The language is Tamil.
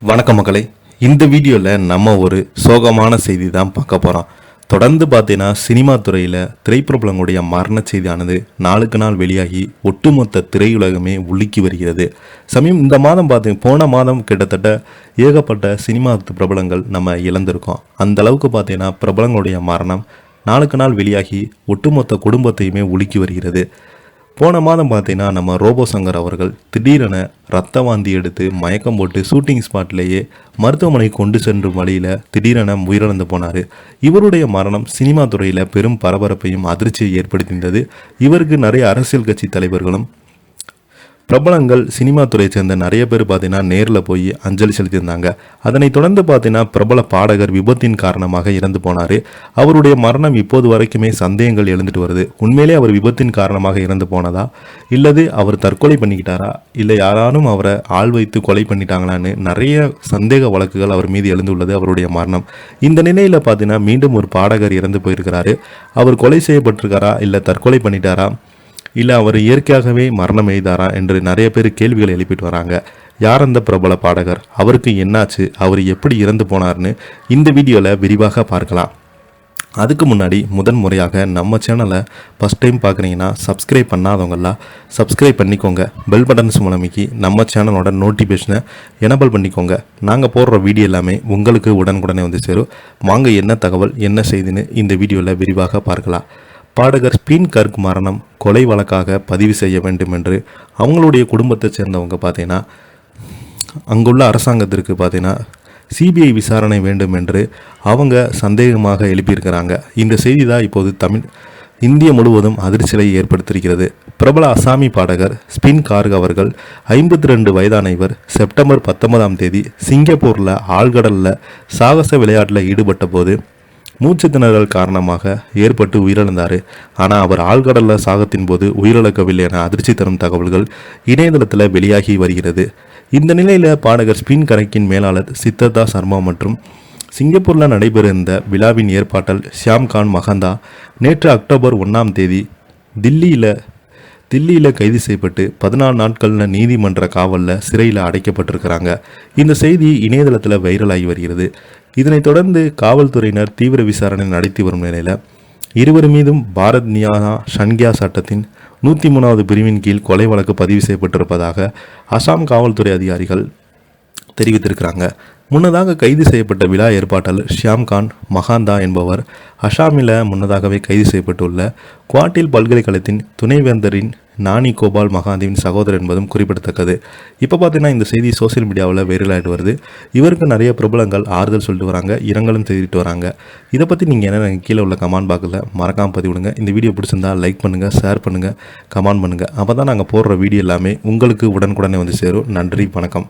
வணக்கம் மக்களே. இந்த வீடியோவில் நம்ம ஒரு சோகமான செய்தி தான் பார்க்க போகிறோம். தொடர்ந்து பார்த்தீங்கன்னா சினிமா துறையில் திரைப்பிரபலங்களுடைய மரண செய்தியானது நாளுக்கு நாள் வெளியாகி ஒட்டுமொத்த திரையுலகமே உலுக்கி வருகிறது. இந்த மாதம் போன மாதம் கிட்டத்தட்ட ஏகப்பட்ட சினிமா பிரபலங்கள் நம்ம இழந்திருக்கோம். அந்த அளவுக்கு பார்த்தீங்கன்னா பிரபலங்களுடைய மரணம் நாளுக்கு நாள் வெளியாகி ஒட்டுமொத்த குடும்பத்தையுமே உலுக்கி வருகிறது. போன மாதம் பார்த்தீங்கன்னா நம்ம ரோபோ சங்கர் அவர்கள் திடீரென ரத்த வாந்தி எடுத்து மயக்கம் போட்டு ஷூட்டிங் ஸ்பாட்லேயே மருத்துவமனை கொண்டு சென்றும் வழியில் திடீரென உயிரிழந்து போனார். இவருடைய மரணம் சினிமா துறையில் பெரும் பரபரப்பையும் அதிர்ச்சியை ஏற்படுத்தியிருந்தது. இவருக்கு நிறைய அரசியல் கட்சி தலைவர்களும் பிரபலங்கள் சினிமா துறையை சேர்ந்த நிறைய பேர் பார்த்தீங்கன்னா நேரில் போய் அஞ்சலி செலுத்தியிருந்தாங்க. அதனைத் தொடர்ந்து பார்த்தீங்கன்னா பிரபல பாடகர் விபத்தின் காரணமாக இறந்து போனார். அவருடைய மரணம் இப்போது வரைக்குமே சந்தேகங்கள் எழுந்துட்டு வருது. உண்மையிலே அவர் விபத்தின் காரணமாக இறந்து போனதா, இல்லது அவர் தற்கொலை பண்ணிக்கிட்டாரா, இல்லை யாரானும் அவரை ஆள் வைத்து கொலை பண்ணிட்டாங்களான்னு நிறைய சந்தேக வழக்குகள் அவர் மீது எழுந்துள்ளது அவருடைய மரணம். இந்த நிலையில் பார்த்தீங்கன்னா மீண்டும் ஒரு பாடகர் இறந்து போயிருக்கிறாரு. அவர் கொலை செய்யப்பட்டிருக்காரா, இல்லை தற்கொலை பண்ணிட்டாரா, இல்லை அவர் இயற்கையாகவே மரணம் எய்தாரா என்று நிறைய பேர் கேள்விகள் எழுப்பிட்டு வராங்க. யார் அந்த பிரபல பாடகர், அவருக்கு என்னாச்சு, அவர் எப்படி இறந்து போனார்னு இந்த வீடியோவில் விரிவாக பார்க்கலாம். அதுக்கு முன்னாடி முதன் முறையாக நம்ம சேனலை ஃபஸ்ட் டைம் பார்க்குறீங்கன்னா சப்ஸ்கிரைப் பண்ணாதவங்களாம் சப்ஸ்கிரைப் பண்ணிக்கோங்க. பெல் பட்டன்ஸ் மூலமிக்கி நம்ம சேனலோட நோட்டிஃபிகேஷனை எனபிள் பண்ணிக்கோங்க. நாங்கள் போடுற வீடியோ எல்லாமே உங்களுக்கு உடனுக்குடனே வந்து சேரும். வாங்க என்ன தகவல் என்ன செய்தின்னு இந்த வீடியோவில் விரிவாக பார்க்கலாம். பாடகர் ஸ்பின் கர்க் மரணம் கொலை வழக்காக பதிவு செய்ய வேண்டும் என்று அவங்களுடைய குடும்பத்தை சேர்ந்தவங்க பார்த்தீங்கன்னா அங்குள்ள அரசாங்கத்திற்கு பார்த்தீங்கன்னா சிபிஐ விசாரணை வேண்டும் என்று அவங்க சந்தேகமாக எழுப்பியிருக்கிறாங்க. இந்த செய்தி தான் இப்போது இந்திய முழுவதும் அதிர்ச்சியை ஏற்படுத்தியிருக்கிறது. பிரபல அசாமி பாடகர் ஸ்பின் கார்க் அவர்கள் 52 வயதான இவர் செப்டம்பர் 19 சிங்கப்பூரில் ஆழ்கடலில் சாகச விளையாட்டில் ஈடுபட்ட போது மூச்சு திணறல் காரணமாக ஏற்பட்டு உயிரிழந்தார். ஆனால் அவர் ஆழ்கடலில் சாகத்தின் போது உயிரிழக்கவில்லை என அதிர்ச்சி தரும் தகவல்கள் இணையதளத்தில் வெளியாகி வருகிறது. இந்த நிலையில் பாடகர் ஸ்பின் கர்க்கின் மேலாளர் சித்தர்தா சர்மா மற்றும் சிங்கப்பூரில் நடைபெறுந்த விழாவின் ஏற்பாட்டாளர் ஷியாம்கான் மகந்தா நேற்று அக்டோபர் 1 தில்லியில் கைது செய்யப்பட்டு 14 நாட்கள் நீதிமன்ற காவலில் சிறையில் அடைக்கப்பட்டிருக்கிறாங்க. இந்த செய்தி இணையதளத்தில் வைரலாகி வருகிறது. இதனைத் தொடர்ந்து காவல்துறையினர் தீவிர விசாரணை நடத்தி வரும் நிலையில் இருவர் மீதும் பாரத் நியாயா ஷன்கியா சட்டத்தின் 103வது பிரிவின் கீழ் கொலை வழக்கு பதிவு செய்யப்பட்டிருப்பதாக அசாம் காவல்துறை அதிகாரிகள் தெரிவித்திருக்கிறாங்க. முன்னதாக கைது செய்யப்பட்ட விழா ஏற்பாட்டாளர் ஷியாம்கான் மகாந்தா என்பவர் அசாமில் முன்னதாகவே கைது செய்யப்பட்டுள்ள குவாட்டில் பல்கலைக்கழகத்தின் துணைவேந்தரின் நானி கோபால் மகாந்தின் சகோதரர் என்பதும் குறிப்பிடத்தக்கது. இப்போ பார்த்தீங்கன்னா இந்த செய்தி சோசியல் மீடியாவில் வைரலாகிட்டு வருது. இவருக்கு நிறைய பிரபலங்கள் ஆறுதல் சொல்லிட்டு வராங்க, இரங்கலும் தெரிவித்து வராங்க. இதை பற்றி நீங்கள் என்ன கீழே உள்ள கமெண்ட் பாக்ஸில் மறக்காமல் பதிவிடுங்க. இந்த வீடியோ பிடிச்சிருந்தா லைக் பண்ணுங்கள், ஷேர் பண்ணுங்கள், கமெண்ட் பண்ணுங்கள். அப்போ தான் நாங்கள் போடுற வீடியோ எல்லாமே உங்களுக்கு உடனுக்குடனே வந்து சேரும். நன்றி, வணக்கம்.